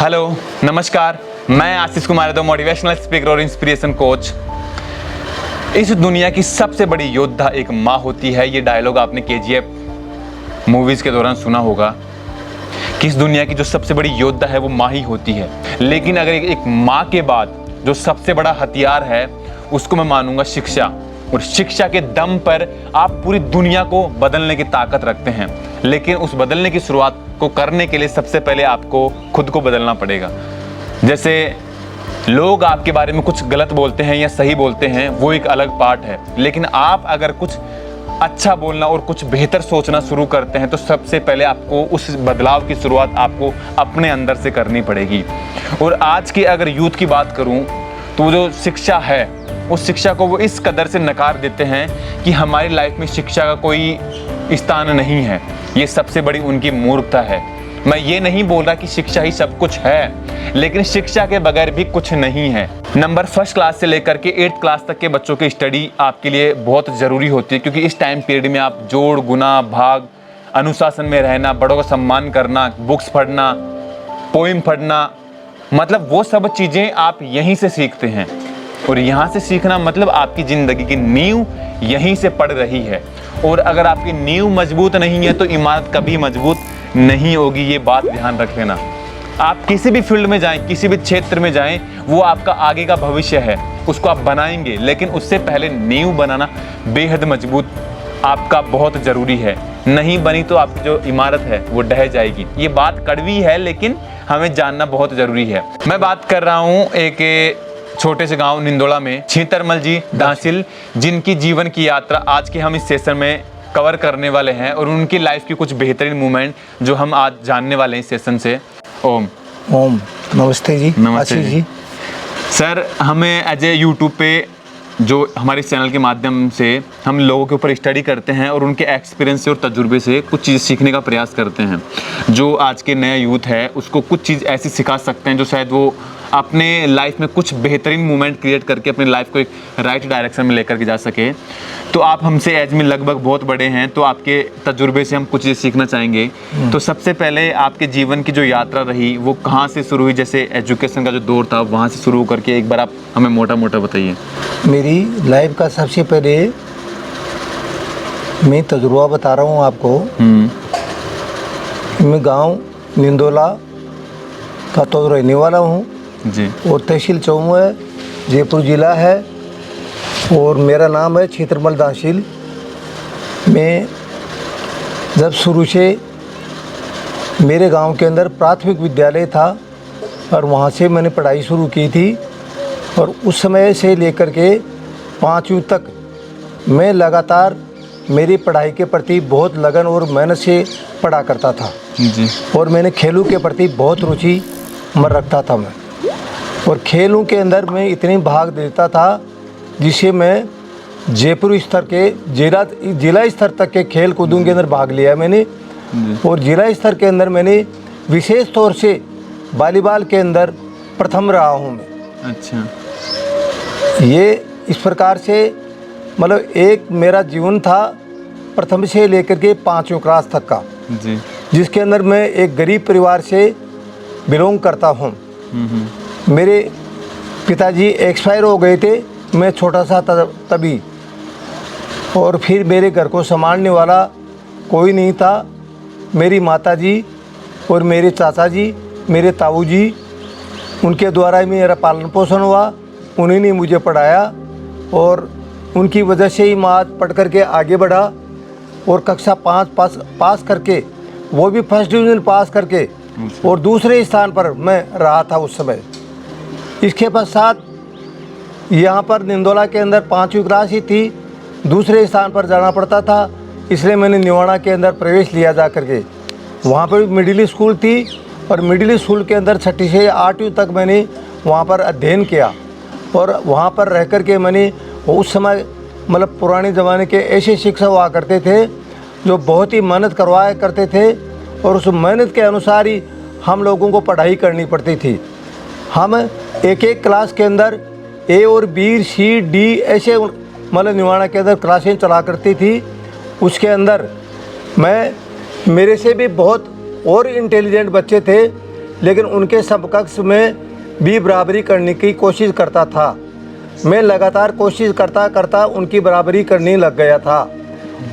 Hello, नमस्कार। मैं Ashish Kumar Yadav, motivational speaker और इंस्पिरेशन कोच। इस दुनिया की सबसे बड़ी योद्धा एक माँ होती है। ये डायलॉग आपने केजीएफ मूवीज के दौरान सुना होगा कि इस दुनिया की जो सबसे बड़ी योद्धा है वो माँ ही होती है। लेकिन अगर एक माँ के बाद जो सबसे बड़ा हथियार है उसको मैं मानूंगा शिक्षा। और शिक्षा के दम पर आप पूरी दुनिया को बदलने की ताकत रखते हैं। लेकिन उस बदलने की शुरुआत को करने के लिए सबसे पहले आपको खुद को बदलना पड़ेगा। जैसे लोग आपके बारे में कुछ गलत बोलते हैं या सही बोलते हैं, वो एक अलग पार्ट है। लेकिन आप अगर कुछ अच्छा बोलना और कुछ बेहतर सोचना शुरू करते हैं तो सबसे पहले आपको उस बदलाव की शुरुआत आपको अपने अंदर से करनी पड़ेगी। और आज की अगर यूथ की बात करूं तो जो शिक्षा है उस शिक्षा को वो इस कदर से नकार देते हैं कि हमारी लाइफ में शिक्षा का कोई स्थान नहीं है। ये सबसे बड़ी उनकी मूर्खता है। मैं ये नहीं बोल रहा कि शिक्षा ही सब कुछ है, लेकिन शिक्षा के बगैर भी कुछ नहीं है। नंबर फर्स्ट क्लास से लेकर के 8th क्लास तक के बच्चों की स्टडी आपके लिए बहुत ज़रूरी होती है, क्योंकि इस टाइम पीरियड में आप जोड़, गुना, भाग, अनुशासन में रहना, बड़ों का सम्मान करना, बुक्स पढ़ना, पोइम पढ़ना, मतलब वो सब चीज़ें आप यहीं से सीखते हैं। और यहाँ से सीखना मतलब आपकी ज़िंदगी की नींव यहीं से पड़ रही है। और अगर आपकी नींव मजबूत नहीं है तो इमारत कभी मजबूत नहीं होगी। ये बात ध्यान रख लेना। आप किसी भी फील्ड में जाएं, किसी भी क्षेत्र में जाएं, वो आपका आगे का भविष्य है, उसको आप बनाएंगे। लेकिन उससे पहले नींव बनाना बेहद मजबूत आपका बहुत ज़रूरी है। नहीं बनी तो आपकी जो इमारत है वो ढह जाएगी। ये बात कड़वी है लेकिन हमें जानना बहुत ज़रूरी है। मैं बात कर रहा हूँ एक छोटे से गांव निंदोला में छीतरमल जी दासिल, जिनकी जीवन की यात्रा आज के हम इस सेशन में कवर करने वाले हैं और उनकी लाइफ की कुछ बेहतरीन मोमेंट जो हम आज जानने वाले हैं इस सेशन से। ओम नमस्ते जी। नमस्ते जी। सर, हमें एज ए यूट्यूब पे जो हमारे चैनल के माध्यम से हम लोगों के ऊपर स्टडी करते हैं और उनके एक्सपीरियंस से और तजुर्बे से कुछ चीज़ सीखने का प्रयास करते हैं। जो आज के नया यूथ है उसको कुछ चीज़ ऐसी सिखा सकते हैं जो शायद वो अपने लाइफ में कुछ बेहतरीन मोमेंट क्रिएट करके अपनी लाइफ को एक राइट डायरेक्शन में लेकर के जा सके। तो आप हमसे एज में लगभग बहुत बड़े हैं, तो आपके तजुर्बे से हम कुछ चीज़ सीखना चाहेंगे। तो सबसे पहले आपके जीवन की जो यात्रा रही वो कहाँ से शुरू हुई? जैसे एजुकेशन का जो दौर था वहाँ से शुरू करके एक बार आप हमें मोटा मोटा बताइए। मेरी लाइफ का सबसे पहले मैं तजुर्बा बता रहा हूँ आपको। मैं गांव निंदोला का तो रहने वाला हूँ जी। और तहसील चौमू है, जयपुर ज़िला है। और मेरा नाम है छीतरमल दासिल। मैं जब शुरू से मेरे गांव के अंदर प्राथमिक विद्यालय था और वहाँ से मैंने पढ़ाई शुरू की थी। और उस समय से लेकर के 5वीं तक मैं लगातार मेरी पढ़ाई के प्रति बहुत लगन और मेहनत से पढ़ा करता था जी। और मैंने खेलों के प्रति बहुत रुचि रखता था मैं। और खेलों के अंदर मैं इतनी भाग देता था जिसे मैं जयपुर स्तर के जिला स्तर तक के खेल कूदों के अंदर भाग लिया मैंने। और जिला स्तर के अंदर मैंने विशेष तौर से वॉलीबॉल के अंदर प्रथम रहा हूँ मैं। अच्छा। ये इस प्रकार से मतलब एक मेरा जीवन था प्रथम से लेकर के 5वीं क्लास तक का जी। जिसके अंदर मैं एक गरीब परिवार से बिलोंग करता हूँ। मेरे पिताजी एक्सपायर हो गए थे, मैं छोटा सा तभी। और फिर मेरे घर को संभालने वाला कोई नहीं था। मेरी माताजी और मेरे चाचा जी, मेरे ताऊ जी, उनके द्वारा ही मेरा पालन पोषण हुआ। उन्हीं ने मुझे पढ़ाया और उनकी वजह से ही मैं पढ़ करके आगे बढ़ा। और कक्षा 5 पास करके, वो भी फर्स्ट डिवीज़न पास करके, और दूसरे स्थान पर मैं रहा था उस समय। इसके पश्चात यहाँ पर निंदोला के अंदर 5वीं क्लास ही थी, दूसरे स्थान पर जाना पड़ता था, इसलिए मैंने निवाड़ा के अंदर प्रवेश लिया जा करके। वहाँ पर मिडिल स्कूल थी और मिडिल स्कूल के अंदर 6ठी से 8वीं तक मैंने वहाँ पर अध्ययन किया। और वहाँ पर रह कर के मैंने उस समय मतलब पुराने ज़माने के ऐसे शिक्षक हुआ करते थे जो बहुत ही मेहनत करवाया करते थे और उस मेहनत के अनुसार ही हम लोगों को पढ़ाई करनी पड़ती थी। हम एक एक क्लास के अंदर ए और बी सी डी ऐसे मतलब निवाड़ा के अंदर क्लासें चला करती थी। उसके अंदर मैं मेरे से भी बहुत और इंटेलिजेंट बच्चे थे लेकिन उनके समकक्ष में भी बराबरी करने की कोशिश करता था। मैं लगातार कोशिश करता करता उनकी बराबरी करने लग गया था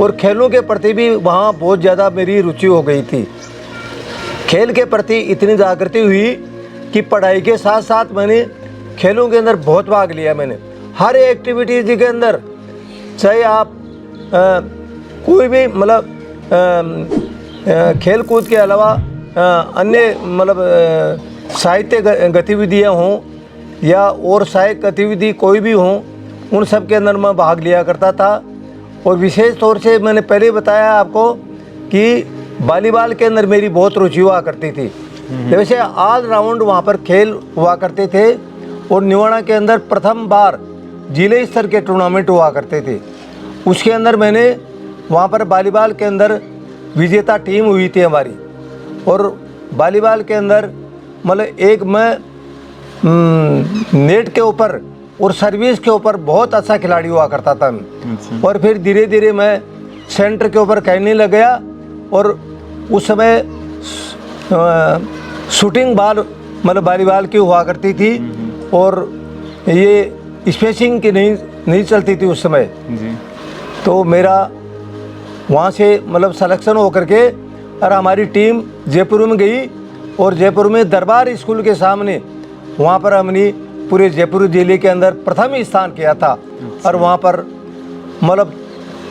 और खेलों के प्रति भी वहाँ बहुत ज़्यादा मेरी रुचि हो गई थी। खेल के प्रति इतनी जागृति हुई कि पढ़ाई के साथ साथ मैंने खेलों के अंदर बहुत भाग लिया। मैंने हर एक्टिविटीज़ के अंदर, चाहे आप कोई भी मतलब खेल कूद के अलावा अन्य मतलब साहित्य गतिविधियाँ हों या और सहायक गतिविधि कोई भी हों, उन सब के अंदर मैं भाग लिया करता था। और विशेष तौर से मैंने पहले बताया आपको कि वॉलीबॉल के अंदर मेरी बहुत रुचि हुआ करती थी। वैसे ऑल राउंड वहाँ पर खेल हुआ करते थे और निवाड़ा के अंदर प्रथम बार जिले स्तर के टूर्नामेंट हुआ करते थे। उसके अंदर मैंने वहाँ पर वॉलीबॉल के अंदर विजेता टीम हुई थी हमारी। और वॉलीबॉल के अंदर मतलब एक मैं नेट के ऊपर और सर्विस के ऊपर बहुत अच्छा खिलाड़ी हुआ करता था मैं। और फिर धीरे धीरे मैं सेंटर के ऊपर खेलने लग गया और उस समय शूटिंग बॉल मतलब वॉलीबॉल की हुआ करती थी और ये स्पेसिंग की नहीं चलती थी उस समय जी। तो मेरा वहाँ से मतलब सिलेक्शन होकर के और हमारी टीम जयपुर में गई और जयपुर में दरबार स्कूल के सामने वहाँ पर हमने पूरे जयपुर जिले के अंदर प्रथम स्थान किया था। और वहाँ पर मतलब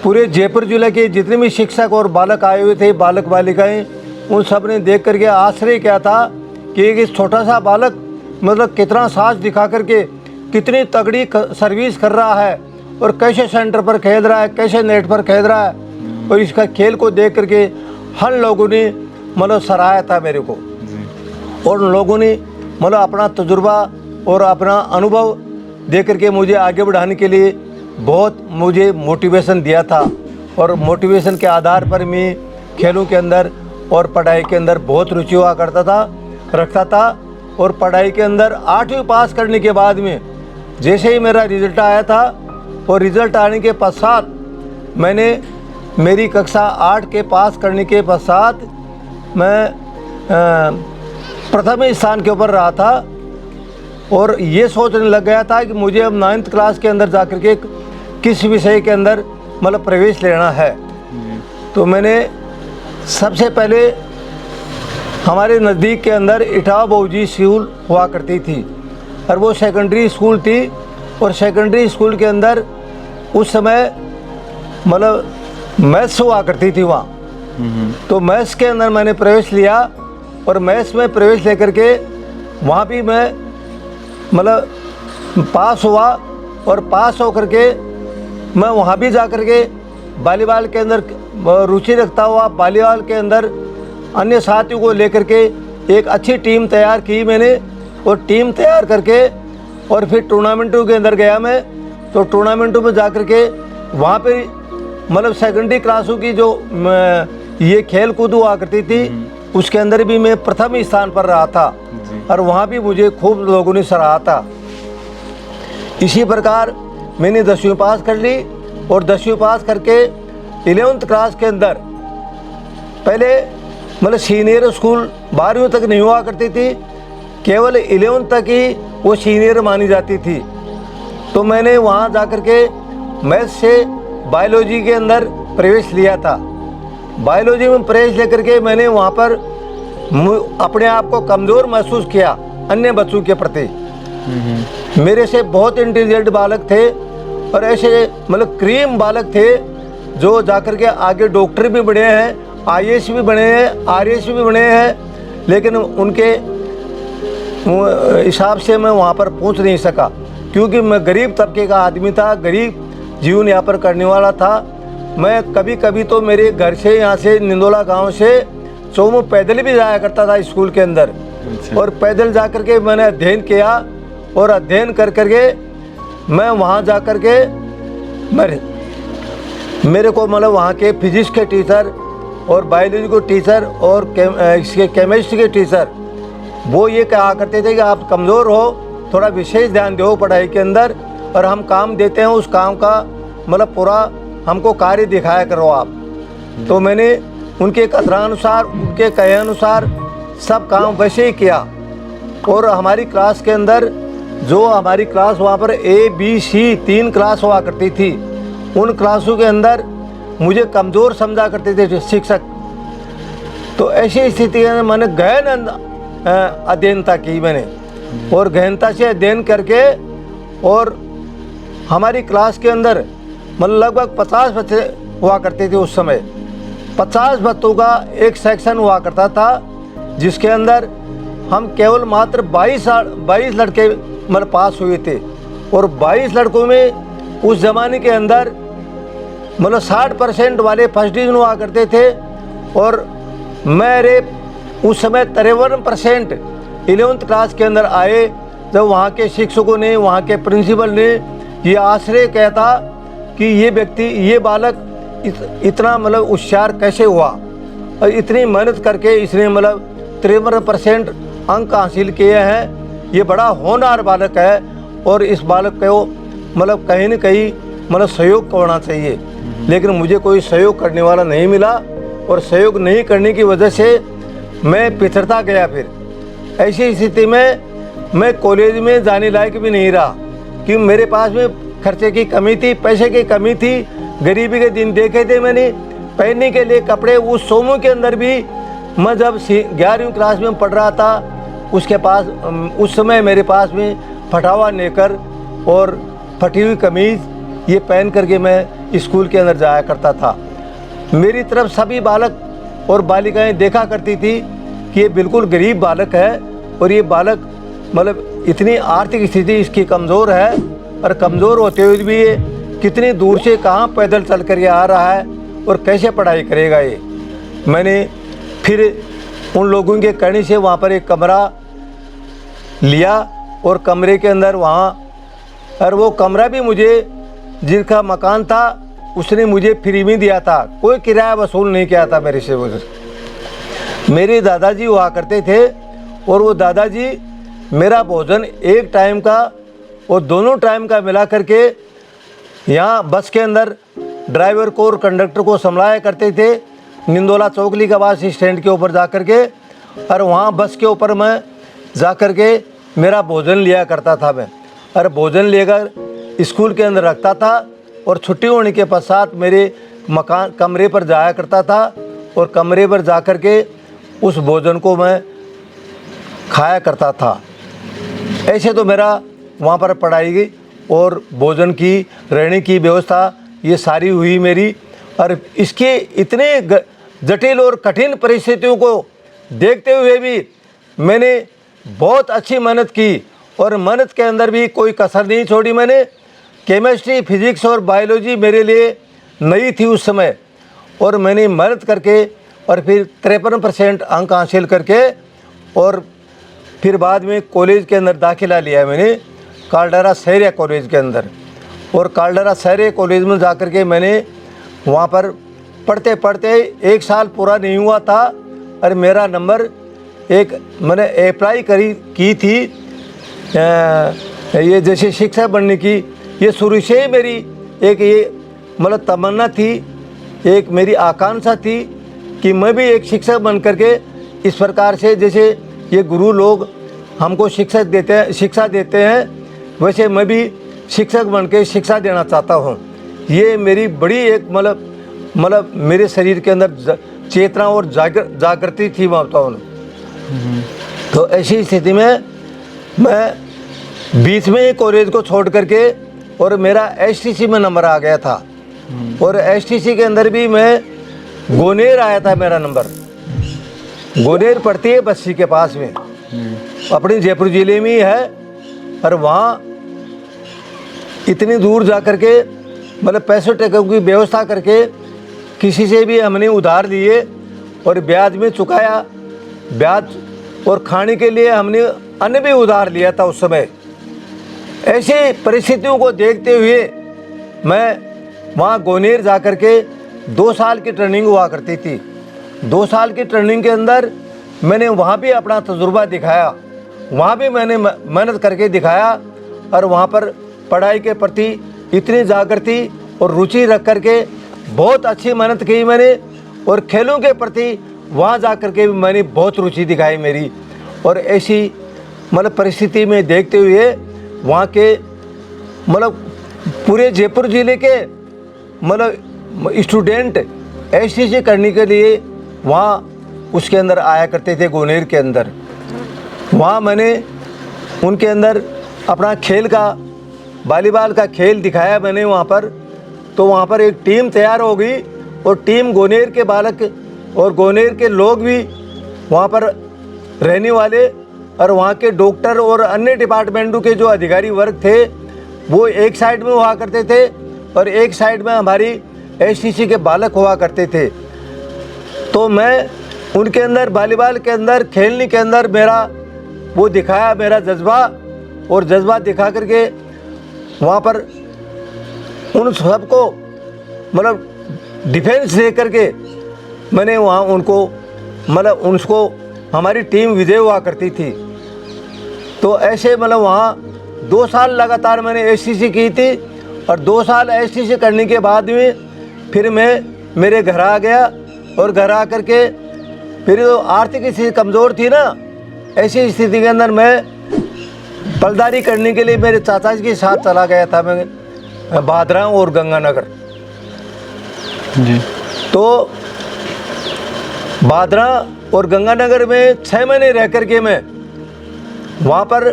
पूरे जयपुर जिले के जितने भी शिक्षक और बालक आए हुए थे, बालक बालिकाएं, उन सब ने देख करके आश्चर्य किया था कि एक छोटा सा बालक मतलब कितना साहस दिखा करके कितनी तगड़ी सर्विस कर रहा है और कैसे सेंटर पर खेल रहा है, कैसे नेट पर खेल रहा है। और इसका खेल को देख करके हर लोगों ने मतलब सराहा था मेरे को और उन लोगों ने मतलब अपना तजुर्बा और अपना अनुभव दे करके मुझे आगे बढ़ाने के लिए बहुत मुझे मोटिवेशन दिया था। और मोटिवेशन के आधार पर मैं खेलों के अंदर और पढ़ाई के अंदर बहुत रुचि हुआ करता था। और पढ़ाई के अंदर 8वीं पास करने के बाद में जैसे ही मेरा रिज़ल्ट आया था और रिज़ल्ट आने के पश्चात मैंने मेरी कक्षा 8 के पास करने के पश्चात मैं प्रथम स्थान के ऊपर रहा था और ये सोचने लग गया था कि मुझे अब 9th क्लास के अंदर जाकर के किस विषय के अंदर मतलब प्रवेश लेना है। तो मैंने सबसे पहले हमारे नज़दीक के अंदर इटावा बहुजी स्कूल हुआ करती थी और वो सेकेंडरी स्कूल थी। और सेकेंडरी स्कूल के अंदर उस समय मतलब मैथ्स हुआ करती थी वहाँ। तो मैथ्स के अंदर मैंने प्रवेश लिया और मैथ्स में प्रवेश लेकर के वहाँ भी मैं मतलब पास हुआ और पास होकर के मैं वहाँ भी जा कर के वॉलीबॉल के अंदर रुचि रखता हुआ वॉलीबॉल के अंदर अन्य साथियों को लेकर के एक अच्छी टीम तैयार की मैंने। और टीम तैयार करके और फिर टूर्नामेंटों के अंदर गया मैं। तो टूर्नामेंटों में जा कर के वहाँ पे मतलब सेकेंडरी क्लासों की जो ये खेल कूद हुआ करती थी उसके अंदर भी मैं प्रथम स्थान पर रहा था और वहाँ भी मुझे खूब लोगों ने सराहा था। इसी प्रकार मैंने 10वीं पास कर ली और 10वीं पास करके 11th क्लास के अंदर पहले मतलब सीनियर स्कूल 12वीं तक नहीं हुआ करती थी, केवल 11th तक ही वो सीनियर मानी जाती थी। तो मैंने वहाँ जा कर के मैथ्स से बायोलॉजी के अंदर प्रवेश लिया था। बायोलॉजी में प्रवेश लेकर के मैंने वहाँ पर अपने आप को कमज़ोर महसूस किया अन्य बच्चों के प्रति। मेरे से बहुत इंटेलिजेंट बालक थे और ऐसे मतलब क्रीम बालक थे जो जाकर के आगे डॉक्टर भी बने हैं, IAS भी बने हैं, RAS भी बने हैं। लेकिन उनके हिसाब से मैं वहाँ पर पहुँच नहीं सका क्योंकि मैं गरीब तबके का आदमी था, गरीब जीवन यापन करने वाला था। मैं कभी कभी तो मेरे घर से यहाँ से निंदोला गांव से चौमू पैदल भी जाया करता था स्कूल के अंदर। और पैदल जा कर के मैंने अध्ययन किया और अध्ययन कर करके मैं वहाँ जा कर के मेरे को मतलब वहाँ के फिजिक्स के टीचर और बायोलॉजी के टीचर और इसके केमिस्ट्री के टीचर वो ये कहा करते थे कि आप कमज़ोर हो, थोड़ा विशेष ध्यान दो पढ़ाई के अंदर और हम काम देते हैं उस काम का मतलब पूरा हमको कार्य दिखाया करो आप। तो मैंने उनके कथनानुसार, उनके कहे अनुसार सब काम वैसे ही किया। और हमारी क्लास के अंदर जो हमारी क्लास वहाँ पर ABC 3 क्लास हुआ करती थी, उन क्लासों के अंदर मुझे कमज़ोर समझा करते थे शिक्षक। तो ऐसी स्थिति में मैंने गहन अध्ययनता की मैंने, और गहनता से अध्ययन करके, और हमारी क्लास के अंदर मतलब लगभग 50 बच्चे हुआ करते थे उस समय। 50 बच्चों का एक सेक्शन हुआ करता था, जिसके अंदर हम केवल मात्र 22 लड़के मतलब पास हुए थे। और 22 लड़कों में उस ज़माने के अंदर मतलब 60% वाले फर्स्ट डिवीज़न हुआ करते थे। और मेरे उस समय 53% 11th क्लास के अंदर आए, जब वहाँ के शिक्षकों ने, वहाँ के प्रिंसिपल ने ये आश्चर्य किया था कि ये व्यक्ति, ये बालक इतना मतलब होशियार कैसे हुआ, और इतनी मेहनत करके इसने मतलब 53% अंक हासिल किए हैं। ये बड़ा होनहार बालक है, और इस बालक को मतलब कहीं न कहीं मतलब सहयोग करना चाहिए। लेकिन मुझे कोई सहयोग करने वाला नहीं मिला, और सहयोग नहीं करने की वजह से मैं पिछड़ता गया। फिर ऐसी स्थिति में मैं कॉलेज में जाने लायक भी नहीं रहा, कि मेरे पास में खर्चे की कमी थी, पैसे की कमी थी। गरीबी के दिन देखे थे मैंने। पहनने के लिए कपड़े उस सोमों के अंदर भी, मैं जब 11वीं क्लास में पढ़ रहा था, उसके पास उस समय मेरे पास में फटा हुआ नेकर और फटी हुई कमीज़ ये पहन करके मैं स्कूल के अंदर जाया करता था। मेरी तरफ सभी बालक और बालिकाएं देखा करती थी कि ये बिल्कुल गरीब बालक है, और ये बालक मतलब इतनी आर्थिक स्थिति इसकी कमज़ोर है, और कमज़ोर होते हुए भी ये कितनी दूर से कहाँ पैदल चल कर आ रहा है, और कैसे पढ़ाई करेगा ये। मैंने फिर उन लोगों के कहने से वहाँ पर एक कमरा लिया, और कमरे के अंदर वहाँ, और वो कमरा भी मुझे, जिसका मकान था उसने मुझे फ्री में दिया था, कोई किराया वसूल नहीं किया था मेरे से। मेरे दादाजी हुआ करते थे, और वो दादाजी मेरा भोजन एक टाइम का और दोनों टाइम का मिला करके यहाँ बस के अंदर ड्राइवर को और कंडक्टर को संभाला करते थे। निंदोला चौकली के बस स्टैंड के ऊपर जा कर के, और वहाँ बस के ऊपर मैं जा कर के मेरा भोजन लिया करता था मैं, और भोजन लेकर स्कूल के अंदर रखता था, और छुट्टी होने के पश्चात मेरे मकान कमरे पर जाया करता था, और कमरे पर जा कर के उस भोजन को मैं खाया करता था। ऐसे तो मेरा वहाँ पर पढ़ाई और भोजन की, रहने की व्यवस्था ये सारी हुई मेरी। और इसके इतने जटिल और कठिन परिस्थितियों को देखते हुए भी मैंने बहुत अच्छी मेहनत की, और मेहनत के अंदर भी कोई कसर नहीं छोड़ी मैंने। केमिस्ट्री, फिजिक्स और बायोलॉजी मेरे लिए नई थी उस समय, और मैंने मेहनत करके और फिर 53% अंक हासिल करके, और फिर बाद में कॉलेज के अंदर दाखिला लिया मैंने, कालडारा शहरिया कॉलेज के अंदर। और कालडारा शहरिया कॉलेज में जा कर के मैंने वहाँ पर पढ़ते पढ़ते 1 साल पूरा नहीं हुआ था, और मेरा नंबर मैंने अप्लाई की थी ये जैसे शिक्षक बनने की। ये शुरू से ही मेरी एक ये मतलब तमन्ना थी, एक मेरी आकांक्षा थी कि मैं भी एक शिक्षक बन करके इस प्रकार से, जैसे ये गुरु लोग हमको शिक्षा देते हैं, वैसे मैं भी शिक्षक बन के शिक्षा देना चाहता हूँ। ये मेरी बड़ी एक मतलब मेरे शरीर के अंदर चेतना और जागृति थी बताओ। तो ऐसी स्थिति में मैं बीच में ही कॉलेज को छोड़ करके, और मेरा STC में नंबर आ गया था, और STC के अंदर भी मैं गोनेर आया था मेरा नंबर। गोनेर पड़ती है बस्सी के पास में, अपनी जयपुर ज़िले में ही है। और वहाँ इतनी दूर जा कर के मतलब पैसों टकों की व्यवस्था करके किसी से भी हमने उधार लिए, और ब्याज में चुकाया, ब्याज और खाने के लिए हमने अन्य भी उधार लिया था उस समय। ऐसी परिस्थितियों को देखते हुए मैं वहाँ गोनेर जा कर के 2 साल की ट्रेनिंग हुआ करती थी। 2 साल की ट्रेनिंग के अंदर मैंने वहाँ भी अपना तजुर्बा दिखाया, वहाँ भी मैंने मेहनत करके दिखाया, और वहाँ पर पढ़ाई के प्रति इतनी जागृति और रुचि रख करके बहुत अच्छी मेहनत की मैंने, और खेलों के प्रति वहाँ जा कर के भी मैंने बहुत रुचि दिखाई मेरी। और ऐसी मतलब परिस्थिति में देखते हुए वहाँ के मतलब पूरे जयपुर ज़िले के मतलब स्टूडेंट एसटीसी करने के लिए वहाँ उसके अंदर आया करते थे, गोनेर के अंदर। वहाँ मैंने उनके अंदर अपना खेल का, वॉलीबॉल का खेल दिखाया मैंने वहाँ पर। तो वहाँ पर एक टीम तैयार हो गई और टीम गोनेर के बालक और गोनेर के लोग भी वहाँ पर रहने वाले और वहाँ के डॉक्टर और अन्य डिपार्टमेंटों के जो अधिकारी वर्ग थे वो एक साइड में हुआ करते थे और एक साइड में हमारी एसटीसी के बालक हुआ करते थे। तो मैं उनके अंदर वॉलीबॉल के अंदर खेलने के अंदर मेरा वो दिखाया मेरा जज्बा, और जज्बा दिखा करके वहाँ पर उन सबको मतलब डिफेंस दे करके मैंने वहाँ उनको मतलब उनको हमारी टीम विजय हुआ करती थी। तो ऐसे मतलब वहाँ 2 साल लगातार मैंने एसटीसी की थी और 2 साल एसटीसी करने के बाद में फिर मैं मेरे घर आ गया। और घर आ कर के फिर तो आर्थिक स्थिति कमज़ोर थी ना, ऐसी स्थिति के अंदर मैं पलदारी करने के लिए मेरे चाचा जी के साथ चला गया था मैं भादरा और गंगानगर जी। तो भादरा और गंगानगर में 6 महीने रह कर के मैं वहाँ पर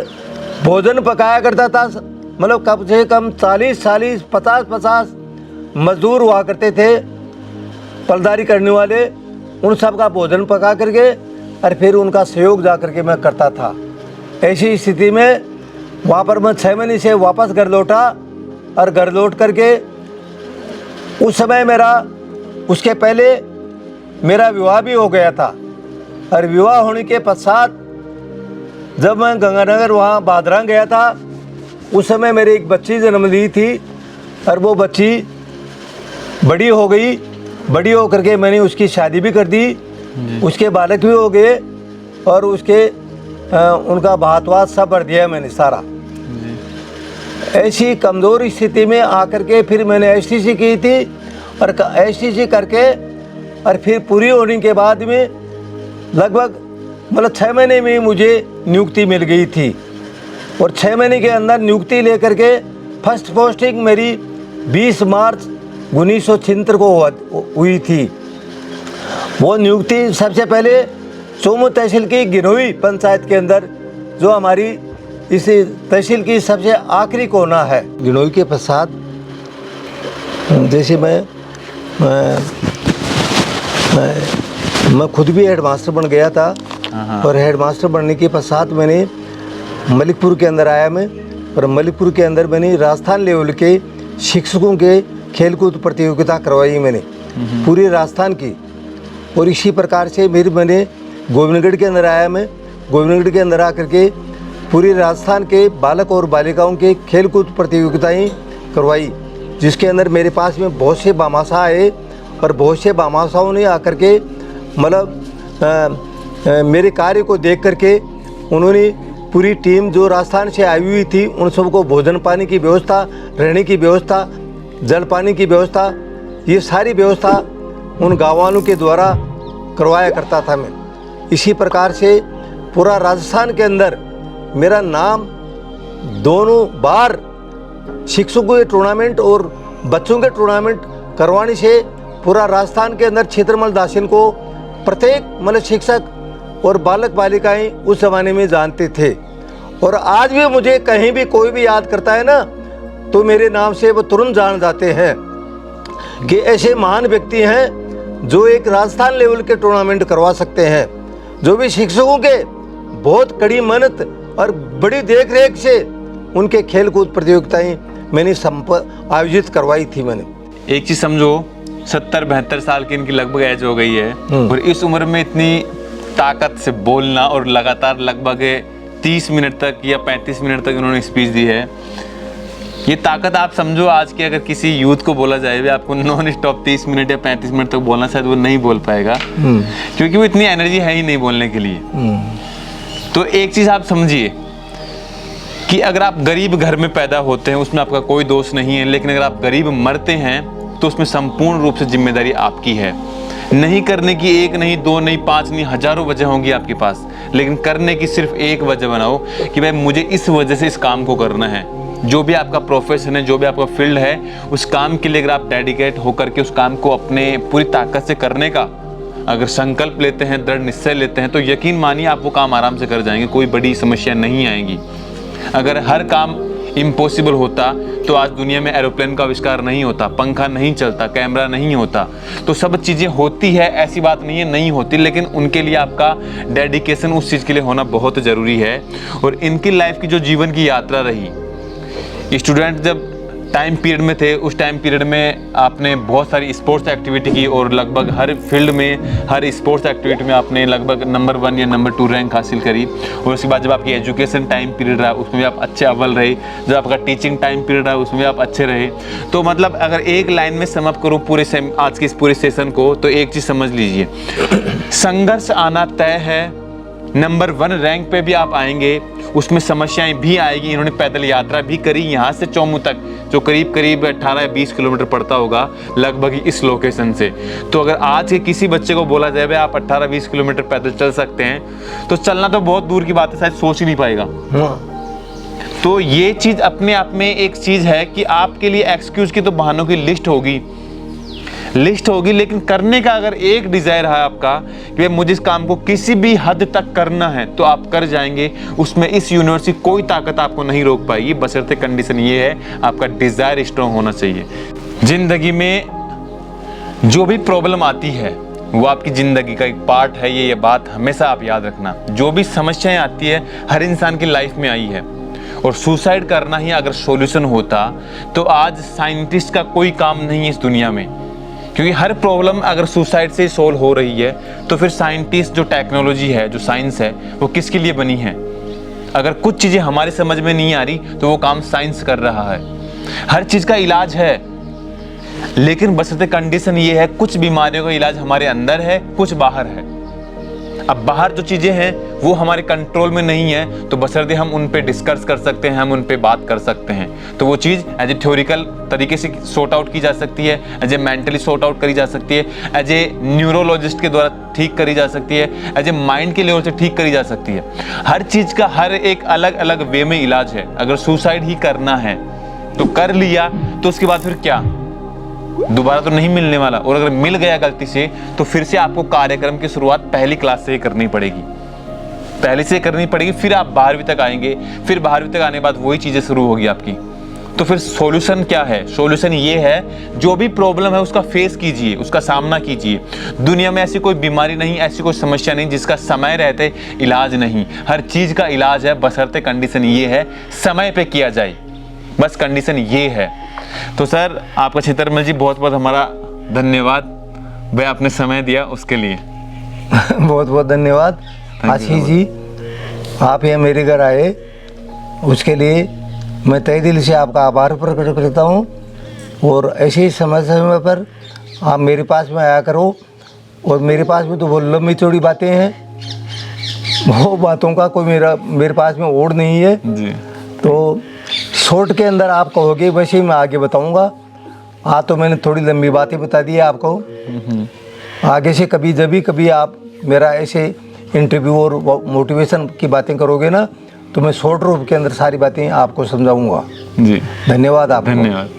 भोजन पकाया करता था। मतलब कम से कम 40-40, 50-50 मजदूर हुआ करते थे पलदारी करने वाले, उन सब का भोजन पका करके और फिर उनका सहयोग जा करके मैं करता था। ऐसी स्थिति में वहाँ पर मैं 6 महीने से वापस घर लौटा और घर लौट करके उस समय मेरा उसके पहले मेरा विवाह भी हो गया था। और विवाह होने के पश्चात जब मैं गंगानगर वहाँ भादरा गया था उस समय मेरी एक बच्ची जन्म ली थी और वो बच्ची बड़ी हो गई। बड़ी हो करके मैंने उसकी शादी भी कर दी, उसके बालक भी हो गए और उसके उनका भातवाद सब भर दिया मैंने सारा। ऐसी कमज़ोर स्थिति में आकर के फिर मैंने एसटीसी की थी और एसटीसी करके और फिर पूरी होने के बाद में लगभग मतलब 6 महीने में मुझे नियुक्ति मिल गई थी। और 6 महीने के अंदर नियुक्ति लेकर के फर्स्ट पोस्टिंग मेरी 20 मार्च 1976 को हुई थी। वो नियुक्ति सबसे पहले चोमू तहसील की गिनोई पंचायत के अंदर, जो हमारी इस तहसील की सबसे आखिरी कोना है। गिनोई के पश्चात जैसे मैं खुद भी हेडमास्टर बन गया था और हेडमास्टर बनने के पश्चात मैंने मलिकपुर के अंदर आया मैं, और मलिकपुर के अंदर मैंने राजस्थान लेवल के शिक्षकों के खेलकूद प्रतियोगिता करवाई मैंने पूरे राजस्थान की। और इसी प्रकार से फिर मैंने गोविंदगढ़ के अंदर आया मैं, गोविंदगढ़ के अंदर आकर के पूरे राजस्थान के बालक और बालिकाओं के खेलकूद प्रतियोगिताएं करवाई, जिसके अंदर मेरे पास में बहुत से बामाशा आए और बहुत से बामाशाओं ने आकर के मतलब मेरे कार्य को देख करके उन्होंने पूरी टीम जो राजस्थान से आई हुई थी उन सबको भोजन पानी की व्यवस्था, रहने की व्यवस्था, जल पानी की व्यवस्था, ये सारी व्यवस्था उन गाँव वालों के द्वारा करवाया करता था मैं। इसी प्रकार से पूरा राजस्थान के अंदर मेरा नाम दोनों बार शिक्षकों के टूर्नामेंट और बच्चों के टूर्नामेंट करवाने से पूरा राजस्थान के अंदर क्षेत्रमल दासिन को प्रत्येक मतलब शिक्षक और बालक बालिकाएं उस ज़माने में जानते थे। और आज भी मुझे कहीं भी कोई भी याद करता है ना तो मेरे नाम से वो तुरंत जान जाते हैं कि ऐसे महान व्यक्ति हैं जो एक राजस्थान लेवल के टूर्नामेंट करवा सकते हैं, जो भी शिक्षकों के बहुत कड़ी मेहनत और बड़ी देखरेख से उनके खेलकूद प्रतियोगिताएं मैंने आयोजित करवाई थी मैंने। एक चीज समझो, 70-72 साल की इनकी लगभग एज हो गई है और इस उम्र में इतनी ताकत से बोलना और लगातार लगभग 30 मिनट तक या 35 मिनट तक इन्होंने स्पीच दी है। ये ताकत आप समझो आज के अगर किसी यूथ को बोला जाए भी आपको नॉन स्टॉप 30 मिनट या 35 मिनट तक बोलना, शायद वो नहीं बोल पाएगा क्योंकि वो इतनी एनर्जी है ही नहीं बोलने के लिए। तो एक चीज़ आप समझिए कि अगर आप गरीब घर में पैदा होते हैं उसमें आपका कोई दोष नहीं है, लेकिन अगर आप गरीब मरते हैं तो उसमें संपूर्ण रूप से जिम्मेदारी आपकी है। नहीं करने की एक नहीं, दो नहीं, पांच नहीं, हजारों वजह होंगी आपके पास, लेकिन करने की सिर्फ एक वजह बनाओ कि भाई मुझे इस वजह से इस काम को करना है। जो भी आपका प्रोफेशन है, जो भी आपका फील्ड है, उस काम के लिए अगर आप डेडिकेट होकर के उस काम को अपने पूरी ताकत से करने का अगर संकल्प लेते हैं, दृढ़ निश्चय लेते हैं, तो यकीन मानिए आप वो काम आराम से कर जाएंगे, कोई बड़ी समस्या नहीं आएगी। अगर हर काम इम्पॉसिबल होता तो आज दुनिया में एरोप्लेन का आविष्कार नहीं होता, पंखा नहीं चलता, कैमरा नहीं होता। तो सब चीज़ें होती है, ऐसी बात नहीं है नहीं होती, लेकिन उनके लिए आपका डेडिकेशन उस चीज़ के लिए होना बहुत ज़रूरी है। और इनकी लाइफ की जो जीवन की यात्रा रही, स्टूडेंट जब टाइम पीरियड में थे, उस टाइम पीरियड में आपने बहुत सारी स्पोर्ट्स एक्टिविटी की और लगभग हर फील्ड में, हर स्पोर्ट्स एक्टिविटी में आपने लगभग नंबर 1 या नंबर 2 रैंक हासिल करी। और उसके बाद जब आपकी एजुकेशन टाइम पीरियड रहा उसमें भी आप अच्छे अव्वल रहे, जब आपका टीचिंग टाइम पीरियड रहा उसमें भी आप अच्छे रहे। तो मतलब अगर एक लाइन में सम अप करूँ पूरे आज के इस पूरे सेशन को, तो एक चीज़ समझ लीजिए, संघर्ष आना तय है। नंबर 1 रैंक पे भी आप आएंगे, उसमें समस्याएं भी आएगी। इन्होंने पैदल यात्रा भी करी यहाँ से चौमू तक, जो करीब करीब 18 या 20 किलोमीटर पड़ता होगा लगभग इस लोकेशन से। तो अगर आज के किसी बच्चे को बोला जाए भाई आप 18-20 किलोमीटर पैदल चल सकते हैं, तो चलना तो बहुत दूर की बात है, शायद सोच ही नहीं पाएगा। तो ये चीज़ अपने आप में एक चीज़ है कि आपके लिए एक्सक्यूज़ की तो बहानों की लिस्ट होगी, लेकिन करने का अगर एक डिजायर है आपका कि मुझे इस काम को किसी भी हद तक करना है, तो आप कर जाएंगे। उसमें इस यूनिवर्स की कोई ताकत आपको नहीं रोक पाएगी, बशर्ते कंडीशन ये है आपका डिजायर स्ट्रांग होना चाहिए। जिंदगी में जो भी प्रॉब्लम आती है वो आपकी जिंदगी का एक पार्ट है, ये बात हमेशा आप याद रखना। जो भी समस्याएं आती है हर इंसान की लाइफ में आई है, और सुसाइड करना ही अगर सॉल्यूशन होता तो आज साइंटिस्ट का कोई काम नहीं है इस दुनिया में, क्योंकि हर प्रॉब्लम अगर सुसाइड से सॉल्व हो रही है तो फिर साइंटिस्ट, जो टेक्नोलॉजी है, जो साइंस है, वो किसके लिए बनी है। अगर कुछ चीज़ें हमारे समझ में नहीं आ रही तो वो काम साइंस कर रहा है। हर चीज़ का इलाज है, लेकिन बशर्ते कंडीशन ये है, कुछ बीमारियों का इलाज हमारे अंदर है, कुछ बाहर है। अब बाहर जो चीज़ें हैं वो हमारे कंट्रोल में नहीं है, तो बशर्ते हम उन पे डिस्कस कर सकते हैं, हम उन पे बात कर सकते हैं, तो वो चीज़ एज ए थ्योरिकल तरीके से सॉर्ट आउट की जा सकती है, as a mentally sort out करी जा सकती है, एज ए न्यूरोलॉजिस्ट के द्वारा ठीक करी जा सकती है, एज ए माइंड के लेवल से ठीक करी जा सकती है। हर चीज़ का हर एक अलग अलग वे में इलाज है। अगर सुसाइड ही करना है तो कर लिया, तो उसके बाद फिर क्या, दोबारा तो नहीं मिलने वाला। और अगर मिल गया गलती से तो फिर से आपको कार्यक्रम की शुरुआत पहली क्लास से ही करनी पड़ेगी, पहले से करनी पड़ेगी। फिर आप 12वीं तक आएंगे, फिर 12वीं तक आने के बाद वही चीजें शुरू होगी आपकी। तो फिर सॉल्यूशन क्या है? सॉल्यूशन ये है, जो भी प्रॉब्लम है उसका फेस कीजिए, उसका सामना कीजिए। दुनिया में ऐसी कोई बीमारी नहीं, ऐसी कोई समस्या नहीं जिसका समय रहते इलाज नहीं। हर चीज का इलाज है, बशर्ते कंडीशन ये है समय पे किया जाए, बस कंडीशन ये है। तो सर आपका चित्रमल जी बहुत बहुत हमारा धन्यवाद, भाई आपने समय दिया उसके लिए। बहुत बहुत धन्यवाद आशीष जी, आप यहाँ मेरे घर आए उसके लिए मैं तहे दिल से आपका आभार प्रकट करता हूँ। और ऐसे ही समय समय पर आप मेरे पास में आया करो, और मेरे पास में तो बहुत लंबी चौड़ी बातें हैं, वो बातों का कोई मेरे पास में ओढ़ नहीं है जी। तो शॉर्ट के अंदर आप कहोगे वैसे ही मैं आगे बताऊंगा। तो मैंने थोड़ी लंबी बातें बता दी है आपको। आगे से कभी आप मेरा ऐसे इंटरव्यू और मोटिवेशन की बातें करोगे ना, तो मैं शॉर्ट रूप के अंदर सारी बातें आपको समझाऊंगा। जी धन्यवाद आपको। धन्यवाद।